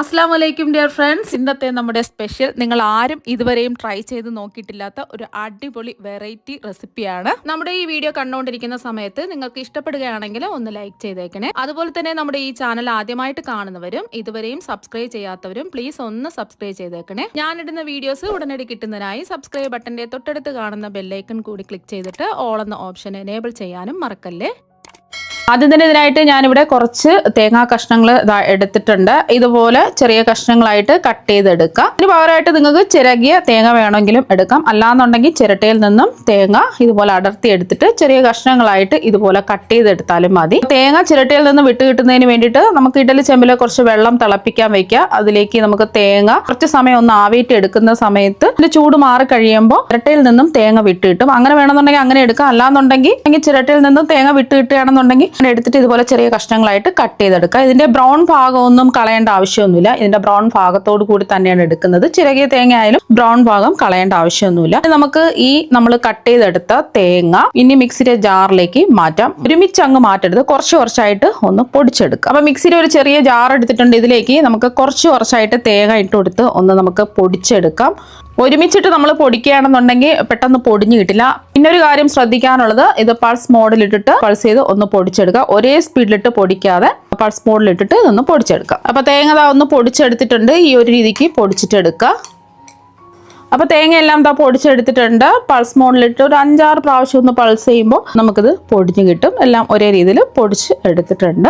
അസ്സലാമലൈക്കും dear friends. ഇന്നത്തെ നമ്മുടെ സ്പെഷ്യൽ നിങ്ങൾ ആരും ഇതുവരെയും ട്രൈ ചെയ്ത് നോക്കിയിട്ടില്ലാത്ത ഒരു അടിപൊളി വെറൈറ്റി റെസിപ്പിയാണ്. നമ്മുടെ ഈ വീഡിയോ കണ്ടുകൊണ്ടിരിക്കുന്ന സമയത്ത് നിങ്ങൾക്ക് ഇഷ്ടപ്പെടുകയാണെങ്കിൽ ഒന്ന് ലൈക്ക് ചെയ്തേക്കണേ. അതുപോലെ തന്നെ നമ്മുടെ ഈ ചാനൽ ആദ്യമായിട്ട് കാണുന്നവരും ഇതുവരെയും സബ്സ്ക്രൈബ് ചെയ്യാത്തവരും പ്ലീസ് ഒന്ന് സബ്സ്ക്രൈബ് ചെയ്തേക്കണേ. ഞാനിടുന്ന വീഡിയോസ് ഉടനടി കിട്ടുന്നതിനായി സബ്സ്ക്രൈബ് ബട്ടന്റെ തൊട്ടടുത്ത് കാണുന്ന ബെല്ലൈക്കൺ കൂടി ക്ലിക്ക് ചെയ്തിട്ട് ഓൾ എന്ന ഓപ്ഷൻ എനേബിൾ ചെയ്യാനും മറക്കല്ലേ. ആദ്യം തന്നെ ഇതിനായിട്ട് ഞാനിവിടെ കുറച്ച് തേങ്ങാ കഷ്ണങ്ങൾ എടുത്തിട്ടുണ്ട്. ഇതുപോലെ ചെറിയ കഷ്ണങ്ങളായിട്ട് കട്ട് ചെയ്തെടുക്കാം. ഇതിന് പകരമായിട്ട് നിങ്ങൾക്ക് ചിരകിയ തേങ്ങ വേണമെങ്കിലും എടുക്കാം. അല്ലാന്നുണ്ടെങ്കിൽ ചിരട്ടയിൽ നിന്നും തേങ്ങ ഇതുപോലെ അടർത്തി എടുത്തിട്ട് ചെറിയ കഷ്ണങ്ങളായിട്ട് ഇതുപോലെ കട്ട് ചെയ്തെടുത്താലും മതി. തേങ്ങ ചിരട്ടയിൽ നിന്ന് വിട്ട് കിട്ടുന്നതിന് വേണ്ടിയിട്ട് നമുക്ക് ഇഡലി ചെമ്പിൽ കുറച്ച് വെള്ളം തിളപ്പിക്കാൻ വെക്കാം. അതിലേക്ക് നമുക്ക് തേങ്ങ കുറച്ച് സമയം ഒന്ന് ആവിയിട്ട് എടുക്കുന്ന സമയത്ത് ഇതിന്റെ ചൂട് മാറി കഴിയുമ്പോൾ ചിരട്ടയിൽ നിന്നും തേങ്ങ വിട്ട് കിട്ടും. അങ്ങനെ വേണമെന്നുണ്ടെങ്കിൽ അങ്ങനെ എടുക്കാം. അല്ലാന്നുണ്ടെങ്കിൽ ചിരട്ടയിൽ നിന്നും തേങ്ങ വിട്ട് കിട്ടുകയാണെന്നുണ്ടെങ്കിൽ എടുത്തിട്ട് ഇതുപോലെ ചെറിയ കഷ്ണങ്ങളായിട്ട് കട്ട് ചെയ്തെടുക്കുക. ഇതിന്റെ ബ്രൗൺ ഭാഗമൊന്നും കളയേണ്ട ആവശ്യമൊന്നുമില്ല. ഇതിന്റെ ബ്രൗൺ ഭാഗത്തോട് കൂടി തന്നെയാണ് എടുക്കുന്നത്. ചിരകിയ തേങ്ങ ആയാലും ബ്രൗൺ ഭാഗം കളയേണ്ട ആവശ്യമൊന്നുമില്ല. നമുക്ക് ഈ നമ്മൾ കട്ട് ചെയ്തെടുത്ത തേങ്ങ ഇനി മിക്സിയുടെ ജാറിലേക്ക് മാറ്റാം. ഒരുമിച്ച് അങ്ങ് മാറ്റരുത്, കുറച്ച് കുറച്ചായിട്ട് ഒന്ന് പൊടിച്ചെടുക്കുക. അപ്പൊ മിക്സിയുടെ ഒരു ചെറിയ ജാർ എടുത്തിട്ടുണ്ട്. ഇതിലേക്ക് നമുക്ക് കുറച്ച് കുറച്ചായിട്ട് തേങ്ങ ഇട്ട് കൊടുത്ത് ഒന്ന് നമുക്ക് പൊടിച്ചെടുക്കാം. ഒരുമിച്ചിട്ട് നമ്മൾ പൊടിക്കുകയാണെന്നുണ്ടെങ്കിൽ പെട്ടെന്ന് പൊടിഞ്ഞു കിട്ടില്ല. പിന്നെ ഒരു കാര്യം ശ്രദ്ധിക്കാനുള്ളത്, ഇത് പൾസ് മോഡിലിട്ടിട്ട് പൾസ് ചെയ്ത് ഒന്ന് പൊടിച്ചെടുക്കുക. ഒരേ സ്പീഡിലിട്ട് പൊടിക്കാതെ പൾസ് മോഡിലിട്ടിട്ട് ഇതൊന്ന് പൊടിച്ചെടുക്കുക. അപ്പൊ തേങ്ങ ഒന്ന് പൊടിച്ചെടുത്തിട്ടുണ്ട്. ഈ ഒരു രീതിക്ക് പൊടിച്ചിട്ടെടുക്കുക. അപ്പോൾ തേങ്ങയെല്ലാം പൊടിച്ചെടുത്തിട്ടുണ്ട്. പൾസ് മോഡിലിട്ട് ഒരു 5-6 പ്രാവശ്യം ഒന്ന് പൾസ് ചെയ്യുമ്പോൾ നമുക്കിത് പൊടിഞ്ഞ് കിട്ടും. എല്ലാം ഒരേ രീതിയിൽ പൊടിച്ച് എടുത്തിട്ടുണ്ട്.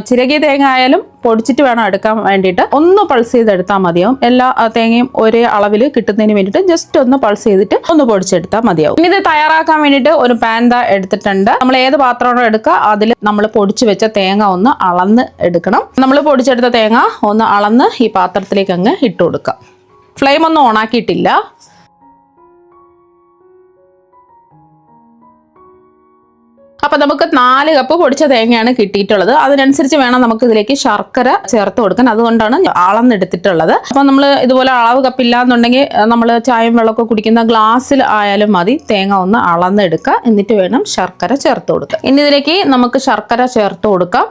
ചിരകിയ തേങ്ങ ആയാലും പൊടിച്ചിട്ട് വേണം എടുക്കാൻ വേണ്ടിയിട്ട്. ഒന്ന് പൾസ് ചെയ്തെടുത്താൽ മതിയാവും. എല്ലാ തേങ്ങയും ഒരേ അളവിൽ കിട്ടുന്നതിന് വേണ്ടിയിട്ട് ജസ്റ്റ് ഒന്ന് പൾസ് ചെയ്തിട്ട് ഒന്ന് പൊടിച്ചെടുത്താൽ മതിയാവും. ഇനി ഇത് തയ്യാറാക്കാൻ വേണ്ടിയിട്ട് ഒരു പാൻ എടുത്തിട്ടുണ്ട്. നമ്മൾ ഏത് പാത്രമാണോ എടുക്കുക അതിൽ നമ്മൾ പൊടിച്ചു വെച്ച തേങ്ങ ഒന്ന് അളന്ന് എടുക്കണം. നമ്മൾ പൊടിച്ചെടുത്ത തേങ്ങ ഒന്ന് അളന്ന് ഈ പാത്രത്തിലേക്ക് അങ്ങ് ഇട്ട് കൊടുക്കാം. ഫ്ലെയിം ഒന്നും ഓണാക്കിയിട്ടില്ല. അപ്പൊ നമുക്ക് 4 കപ്പ് പൊടിച്ച തേങ്ങയാണ് കിട്ടിയിട്ടുള്ളത്. അതിനനുസരിച്ച് വേണം നമുക്ക് ഇതിലേക്ക് ശർക്കര ചേർത്ത് കൊടുക്കാൻ. അതുകൊണ്ടാണ് അളന്നെടുത്തിട്ടുള്ളത്. അപ്പൊ നമ്മൾ ഇതുപോലെ അളവ് കപ്പില്ലാന്നുണ്ടെങ്കിൽ നമ്മൾ ചായയും വെള്ളമൊക്കെ കുടിക്കുന്ന ഗ്ലാസ്സിൽ ആയാലും മതി. തേങ്ങ ഒന്ന് അളന്നെടുക്കുക. എന്നിട്ട് വേണം ശർക്കര ചേർത്ത് കൊടുക്കുക. ഇനി ഇതിലേക്ക് നമുക്ക് ശർക്കര ചേർത്ത് കൊടുക്കാം.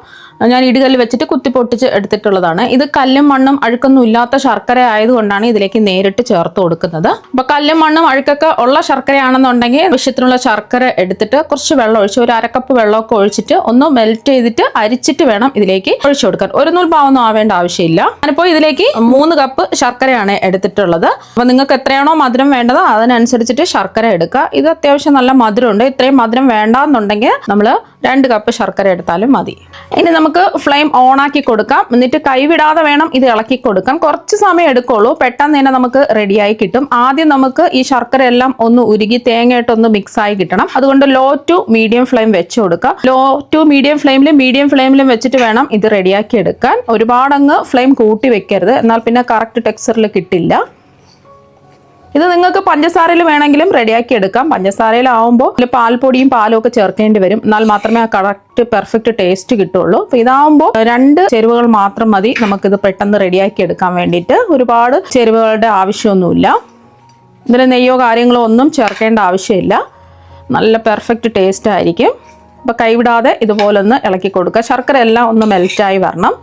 ഞാൻ ഇടികല്ല് വെച്ചിട്ട് കുത്തി പൊട്ടിച്ച് എടുത്തിട്ടുള്ളതാണ്. ഇത് കല്ലും മണ്ണും അഴുക്കൊന്നും ഇല്ലാത്ത ശർക്കര ആയതുകൊണ്ടാണ് ഇതിലേക്ക് നേരിട്ട് ചേർത്ത് കൊടുക്കുന്നത്. അപ്പൊ കല്ലും മണ്ണും അഴുക്കൊക്കെ ഉള്ള ശർക്കരയാണെന്നുണ്ടെങ്കിൽ ആവശ്യത്തിനുള്ള ശർക്കര എടുത്തിട്ട് കുറച്ച് വെള്ളം ഒഴിച്ച് ഒരു 1/2 കപ്പ് വെള്ളമൊക്കെ ഒഴിച്ചിട്ട് ഒന്ന് മെൽറ്റ് ചെയ്തിട്ട് അരിച്ചിട്ട് വേണം ഇതിലേക്ക് ഒഴിച്ചു കൊടുക്കാൻ. ഒരു നൂൽപാവൊന്നും ആവേണ്ട ആവശ്യമില്ല. ഞാനിപ്പോൾ ഇതിലേക്ക് 3 കപ്പ് ശർക്കരയാണ് എടുത്തിട്ടുള്ളത്. അപ്പൊ നിങ്ങൾക്ക് എത്രയാണോ മധുരം വേണ്ടത് അതിനനുസരിച്ചിട്ട് ശർക്കര എടുക്കുക. ഇത് അത്യാവശ്യം നല്ല മധുരമുണ്ട്. ഇത്രയും മധുരം വേണ്ടാന്നുണ്ടെങ്കിൽ നമ്മൾ 2 കപ്പ് ശർക്കര എടുത്താലും മതി. ഇനി നമുക്ക് ഫ്ലെയിം ഓൺ ആക്കി കൊടുക്കാം. എന്നിട്ട് കൈവിടാതെ വേണം ഇത് ഇളക്കി കൊടുക്കാൻ. കുറച്ച് സമയം എടുക്കുള്ളൂ. പെട്ടെന്ന് തന്നെ നമുക്ക് റെഡിയായി കിട്ടും. ആദ്യം നമുക്ക് ഈ ശർക്കര എല്ലാം ഒന്ന് ഉരുകി തേങ്ങയായിട്ടൊന്ന് മിക്സ് ആയി കിട്ടണം. അതുകൊണ്ട് ലോ ടു മീഡിയം ഫ്ലെയിം വെച്ച് കൊടുക്കാം. ലോ ടു മീഡിയം ഫ്ലെയിമിലും വെച്ചിട്ട് വേണം ഇത് റെഡിയാക്കി എടുക്കാൻ. ഒരുപാടങ്ങ് ഫ്ലെയിം കൂട്ടി വെക്കരുത്, എന്നാൽ പിന്നെ കറക്റ്റ് ടെക്സ്ചറിൽ കിട്ടില്ല. ഇത് നിങ്ങൾക്ക് പഞ്ചസാരയിൽ വേണമെങ്കിലും റെഡിയാക്കി എടുക്കാം. പഞ്ചസാരയിലാവുമ്പോൾ പാൽപ്പൊടിയും പാലും ഒക്കെ ചേർക്കേണ്ടി വരും. എന്നാൽ മാത്രമേ ആ കറക്റ്റ് പെർഫെക്റ്റ് ടേസ്റ്റ് കിട്ടുള്ളൂ. അപ്പോൾ ഇതാവുമ്പോൾ 2 ചേരുവകൾ മാത്രം മതി നമുക്കിത് പെട്ടെന്ന് റെഡിയാക്കി എടുക്കാൻ വേണ്ടിയിട്ട്. ഒരുപാട് ചേരുവകളുടെ ആവശ്യമൊന്നുമില്ല. ഇതിൽ നെയ്യോ കാര്യങ്ങളോ ഒന്നും ചേർക്കേണ്ട ആവശ്യമില്ല. നല്ല പെർഫെക്റ്റ് ടേസ്റ്റ് ആയിരിക്കും. അപ്പോൾ കൈവിടാതെ ഇതുപോലൊന്ന് ഇളക്കി കൊടുക്കുക. ശർക്കര എല്ലാം ഒന്ന് മെൽറ്റായി വരണം.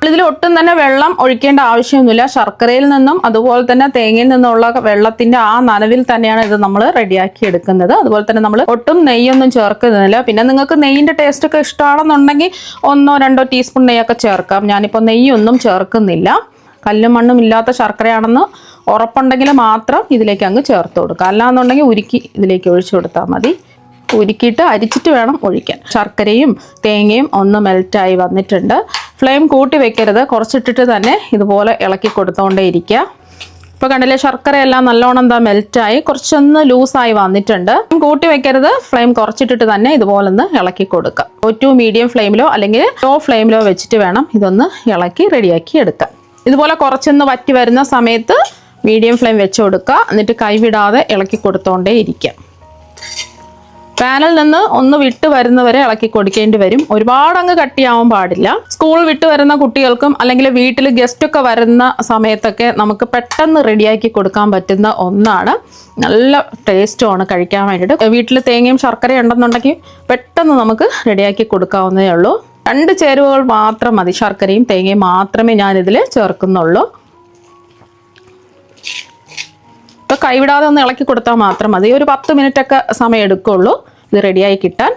ഇതിൽ ഒട്ടും തന്നെ വെള്ളം ഒഴിക്കേണ്ട ആവശ്യമൊന്നുമില്ല. ശർക്കരയിൽ നിന്നും അതുപോലെ തന്നെ തേങ്ങയിൽ നിന്നുള്ള വെള്ളത്തിന്റെ ആ നനവിൽ തന്നെയാണ് ഇത് നമ്മൾ റെഡിയാക്കി എടുക്കുന്നത്. അതുപോലെ തന്നെ നമ്മൾ ഒട്ടും നെയ്യൊന്നും ചേർക്കുന്നില്ല. പിന്നെ നിങ്ങൾക്ക് നെയ്യിന്റെ ടേസ്റ്റ് ഒക്കെ ഇഷ്ടമാണെന്നുണ്ടെങ്കിൽ 1-2 ടീസ്പൂൺ നെയ്യൊക്കെ ചേർക്കാം. ഞാനിപ്പോൾ നെയ്യൊന്നും ചേർക്കുന്നില്ല. കല്ലും മണ്ണും ഇല്ലാത്ത ശർക്കരയാണെന്ന് ഉറപ്പുണ്ടെങ്കിൽ മാത്രം ഇതിലേക്ക് അങ്ങ് ചേർത്ത് കൊടുക്കുക. അല്ലാന്നുണ്ടെങ്കിൽ ഉരുക്കി ഇതിലേക്ക് ഒഴിച്ചു കൊടുത്താൽ മതി. ഉരുക്കിയിട്ട് അരിച്ചിട്ട് വേണം ഒഴിക്കാൻ. ശർക്കരയും തേങ്ങയും ഒന്ന് മെൽറ്റായി വന്നിട്ടുണ്ട്. ഫ്ലെയിം കൂട്ടി വെക്കരുത്. കുറച്ചിട്ടിട്ട് തന്നെ ഇതുപോലെ ഇളക്കി കൊടുത്തുകൊണ്ടേ ഇരിക്കുക. ഇപ്പോൾ കണ്ടില്ലേ, ശർക്കര എല്ലാം നല്ലോണം മെൽറ്റായി കുറച്ചൊന്ന് ലൂസായി വന്നിട്ടുണ്ട്. കൂട്ടി വെക്കരുത്. ഫ്ലെയിം കുറച്ചിട്ടിട്ട് തന്നെ ഇതുപോലെ ഒന്ന് ഇളക്കി കൊടുക്കുക. ലോ ടു മീഡിയം ഫ്ലെയിമിലോ അല്ലെങ്കിൽ ലോ ഫ്ലെയിമിലോ വെച്ചിട്ട് വേണം ഇതൊന്ന് ഇളക്കി റെഡിയാക്കി എടുക്കാം. ഇതുപോലെ കുറച്ചൊന്ന് വറ്റി വരുന്ന സമയത്ത് മീഡിയം ഫ്ലെയിം വെച്ച് കൊടുക്കുക. എന്നിട്ട് കൈവിടാതെ ഇളക്കി കൊടുത്തുകൊണ്ടേ ഇരിക്കാം. പാനിൽ നിന്ന് ഒന്ന് വിട്ട് വരുന്നവരെ ഇളക്കി കൊടുക്കേണ്ടി വരും. ഒരുപാട് അങ്ങ് കട്ടിയാവാൻ പാടില്ല. സ്കൂൾ വിട്ട് വരുന്ന കുട്ടികൾക്കും അല്ലെങ്കിൽ വീട്ടിൽ ഗസ്റ്റ് ഒക്കെ വരുന്ന സമയത്തൊക്കെ നമുക്ക് പെട്ടെന്ന് റെഡിയാക്കി കൊടുക്കാൻ പറ്റുന്ന ഒന്നാണ്. നല്ല ടേസ്റ്റുമാണ് കഴിക്കാൻ വേണ്ടിയിട്ട്. വീട്ടിൽ തേങ്ങയും ശർക്കരയും ഉണ്ടെന്നുണ്ടെങ്കിൽ പെട്ടെന്ന് നമുക്ക് റെഡിയാക്കി കൊടുക്കാവുന്നതേ ഉള്ളൂ. 2 ചേരുവകൾ മാത്രം മതി, ശർക്കരയും തേങ്ങയും മാത്രമേ ഞാനിതിൽ ചേർക്കുന്നുള്ളൂ. ഇപ്പോൾ കൈവിടാതെ ഒന്ന് ഇളക്കി കൊടുത്താൽ മാത്രം മതി. ഒരു 10 മിനിറ്റൊക്കെ സമയം എടുക്കുള്ളൂ ഇത് റെഡിയായി കിട്ടാൻ.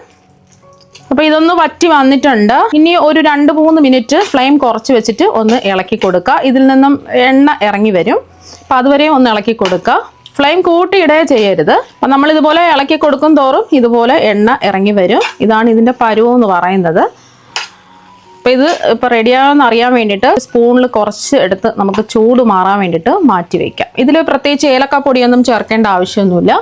അപ്പോൾ ഇതൊന്ന് വറ്റി വന്നിട്ടുണ്ട്. ഇനി ഒരു 2-3 മിനിറ്റ് ഫ്ലെയിം കുറച്ച് വെച്ചിട്ട് ഒന്ന് ഇളക്കി കൊടുക്കുക. ഇതിൽ നിന്നും എണ്ണ ഇറങ്ങി വരും. അപ്പം അതുവരെയും ഒന്ന് ഇളക്കി കൊടുക്കുക. ഫ്ലെയിം കൂട്ടിയിടേ ചെയ്യരുത്. അപ്പം നമ്മൾ ഇതുപോലെ ഇളക്കി കൊടുക്കും തോറും ഇതുപോലെ എണ്ണ ഇറങ്ങി വരും. ഇതാണ് ഇതിൻ്റെ പരുവം എന്ന് പറയുന്നത്. അപ്പോൾ ഇത് ഇപ്പോൾ റെഡിയാകുമെന്ന് അറിയാൻ വേണ്ടിയിട്ട് സ്പൂണിൽ കുറച്ച് എടുത്ത് നമുക്ക് ചൂട് മാറാൻ വേണ്ടിയിട്ട് മാറ്റി വയ്ക്കാം. ഇതിൽ പ്രത്യേകിച്ച് ഏലക്കാപ്പൊടിയൊന്നും ചേർക്കേണ്ട ആവശ്യമൊന്നുമില്ല.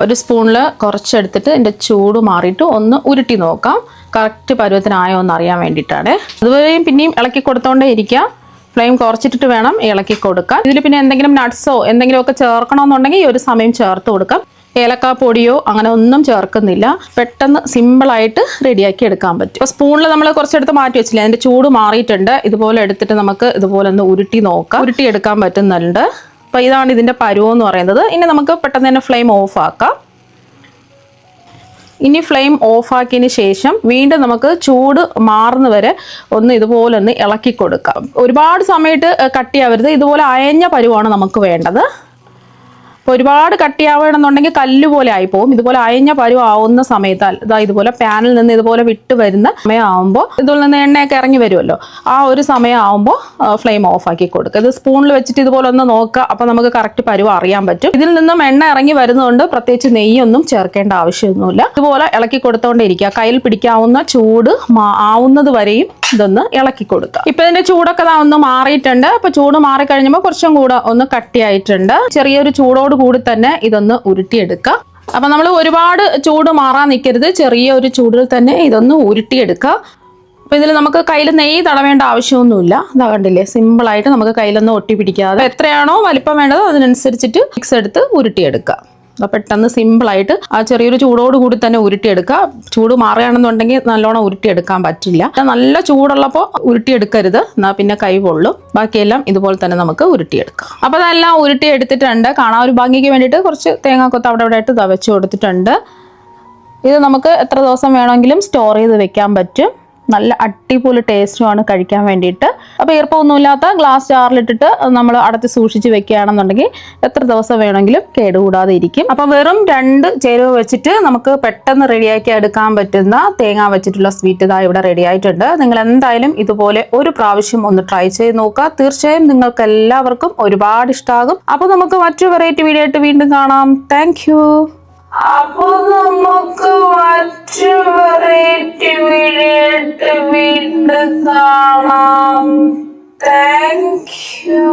ഒരു സ്പൂണിൽ കുറച്ചെടുത്തിട്ട് ഇതിൻ്റെ ചൂട് മാറിയിട്ട് ഒന്ന് ഉരുട്ടി നോക്കാം, കറക്റ്റ് പരുവത്തിനായോ എന്ന് അറിയാൻ വേണ്ടിയിട്ടാണ്. അതുവരെയും പിന്നെയും ഇളക്കി കൊടുത്തോണ്ടേ ഇരിക്കാം. ഫ്ലെയിം കുറച്ചിട്ടിട്ട് വേണം ഇളക്കി കൊടുക്കാൻ. ഇതിൽ പിന്നെ എന്തെങ്കിലും നട്ട്സോ എന്തെങ്കിലുമൊക്കെ ചേർക്കണമെന്നുണ്ടെങ്കിൽ ഈ ഒരു സമയം ചേർത്ത് കൊടുക്കാം. ഏലക്കാപ്പൊടിയോ അങ്ങനെ ഒന്നും ചേർക്കുന്നില്ല. പെട്ടെന്ന് സിമ്പിളായിട്ട് റെഡിയാക്കി എടുക്കാൻ പറ്റും. അപ്പോൾ സ്പൂണിൽ നമ്മൾ കുറച്ചെടുത്ത് മാറ്റി വെച്ചില്ല, അതിൻ്റെ ചൂട് മാറിയിട്ടുണ്ട്. ഇതുപോലെ എടുത്തിട്ട് നമുക്ക് ഇതുപോലെ ഒന്ന് ഉരുട്ടി നോക്കാം, ഉരുട്ടി എടുക്കാൻ പറ്റുന്നുണ്ട്. അപ്പോൾ ഇതാണ് ഇതിൻ്റെ പരുവം എന്ന് പറയുന്നത്. ഇനി നമുക്ക് പെട്ടെന്ന് തന്നെ ഫ്ലെയിം ഓഫ് ആക്കാം. ഇനി ഫ്ലെയിം ഓഫാക്കിയതിന് ശേഷം വീണ്ടും നമുക്ക് ചൂട് മാറുന്ന വരെ ഒന്ന് ഇതുപോലെ ഒന്ന് ഇളക്കി കൊടുക്കാം. ഒരുപാട് സമയത്ത് കട്ടിയാവരുത്, ഇതുപോലെ അയഞ്ഞ പരുവാണ് നമുക്ക് വേണ്ടത്. അപ്പോൾ ഒരുപാട് കട്ടിയാവണമെന്നുണ്ടെങ്കിൽ കല്ല് പോലെ ആയിപ്പോവും. ഇതുപോലെ അയഞ്ഞ പരുവം ആവുന്ന സമയത്ത് ഇതാ ഇതുപോലെ പാനിൽ നിന്ന് ഇതുപോലെ വിട്ട് വരുന്ന സമയമാകുമ്പോൾ ഇതിൽ നിന്ന് എണ്ണയൊക്കെ ഇറങ്ങി വരുമല്ലോ, ആ ഒരു സമയമാകുമ്പോൾ ഫ്ലെയിം ഓഫാക്കി കൊടുക്കുക. ഇത് സ്പൂണിൽ വെച്ചിട്ട് ഇതുപോലെ ഒന്ന് നോക്കുക. അപ്പോൾ നമുക്ക് കറക്റ്റ് പരുവം അറിയാൻ പറ്റും. ഇതിൽ നിന്നും എണ്ണ ഇറങ്ങി വരുന്നതുകൊണ്ട് പ്രത്യേകിച്ച് നെയ്യൊന്നും ചേർക്കേണ്ട ആവശ്യമൊന്നുമില്ല. ഇതുപോലെ ഇളക്കി കൊടുത്തോണ്ടേ ഇരിക്കുക. കയ്യിൽ പിടിക്കാവുന്ന ചൂട് ആവുന്നത് വരെയും ഇതൊന്ന് ഇളക്കി കൊടുക്കുക. ഇപ്പം ഇതിൻ്റെ ചൂടൊക്കെ ഒന്ന് മാറിയിട്ടുണ്ട്. അപ്പോൾ ചൂട് മാറിക്കഴിഞ്ഞപ്പോൾ കുറച്ചും കൂടെ ഒന്ന് കട്ടിയായിട്ടുണ്ട്. ചെറിയൊരു ചൂടോട് കൂടി തന്നെ ഇതൊന്ന് ഉരുട്ടിയെടുക്കുക. അപ്പം നമ്മൾ ഒരുപാട് ചൂട് മാറാൻ നിൽക്കരുത്, ചെറിയൊരു ചൂടിൽ തന്നെ ഇതൊന്ന് ഉരുട്ടിയെടുക്കുക. അപ്പോൾ ഇതിൽ നമുക്ക് കയ്യിൽ നെയ്യ് തടവേണ്ട ആവശ്യമൊന്നുമില്ല. ഇതാ കണ്ടില്ലേ, സിമ്പിളായിട്ട് നമുക്ക് കയ്യിലൊന്നും ഒട്ടി പിടിക്കാതെ എത്രയാണോ വലിപ്പം വേണ്ടത് അതിനനുസരിച്ചിട്ട് മിക്സ് എടുത്ത് ഉരുട്ടിയെടുക്കുക. പെട്ടെന്ന് സിമ്പിളായിട്ട് ആ ചെറിയൊരു ചൂടോട് കൂടി തന്നെ ഉരുട്ടിയെടുക്കുക. ചൂട് മാറുകയാണെന്നുണ്ടെങ്കിൽ നല്ലോണം ഉരുട്ടിയെടുക്കാൻ പറ്റില്ല. നല്ല ചൂടുള്ളപ്പോൾ ഉരുട്ടിയെടുക്കരുത്, എന്നാൽ പിന്നെ കൈ പൊള്ളും. ബാക്കിയെല്ലാം ഇതുപോലെ തന്നെ നമുക്ക് ഉരുട്ടിയെടുക്കാം. അപ്പോൾ അതെല്ലാം ഉരുട്ടിയെടുത്തിട്ടുണ്ട്. കാണാൻ ഒരു ഭംഗിക്ക് വേണ്ടിയിട്ട് കുറച്ച് തേങ്ങാക്കൊത്ത് അവിടെ ഇവിടെ ആയിട്ട് വെച്ച് കൊടുത്തിട്ടുണ്ട്. ഇത് നമുക്ക് എത്ര ദിവസം വേണമെങ്കിലും സ്റ്റോർ ചെയ്ത് വെക്കാൻ പറ്റും. നല്ല അടിപൊളി ടേസ്റ്റുമാണ് കഴിക്കാൻ വേണ്ടിയിട്ട്. അപ്പോൾ ഈർപ്പമൊന്നുമില്ലാത്ത ഗ്ലാസ് ജാറിലിട്ടിട്ട് നമ്മൾ അടച്ച് സൂക്ഷിച്ച് വെക്കുകയാണെന്നുണ്ടെങ്കിൽ എത്ര ദിവസം വേണമെങ്കിലും കേടുകൂടാതെ ഇരിക്കും. അപ്പോൾ വെറും 2 ചേരുവ വെച്ചിട്ട് നമുക്ക് പെട്ടെന്ന് റെഡിയാക്കി എടുക്കാൻ പറ്റുന്ന തേങ്ങ വെച്ചിട്ടുള്ള സ്വീറ്റ് ഇതാ ഇവിടെ റെഡി ആയിട്ടുണ്ട്. നിങ്ങൾ എന്തായാലും ഇതുപോലെ ഒരു പ്രാവശ്യം ഒന്ന് ട്രൈ ചെയ്ത് നോക്കുക. തീർച്ചയായും നിങ്ങൾക്ക് എല്ലാവർക്കും ഒരുപാട് ഇഷ്ടമാകും. അപ്പോൾ നമുക്ക് മറ്റൊരു വെറൈറ്റി വീഡിയോ ആയിട്ട് വീണ്ടും കാണാം. Thank you. അപ്പോൾ നമുക്ക് മറ്റു വെറൈറ്റി വീഡിയോ വീണ്ടും കാണാം. Thank you.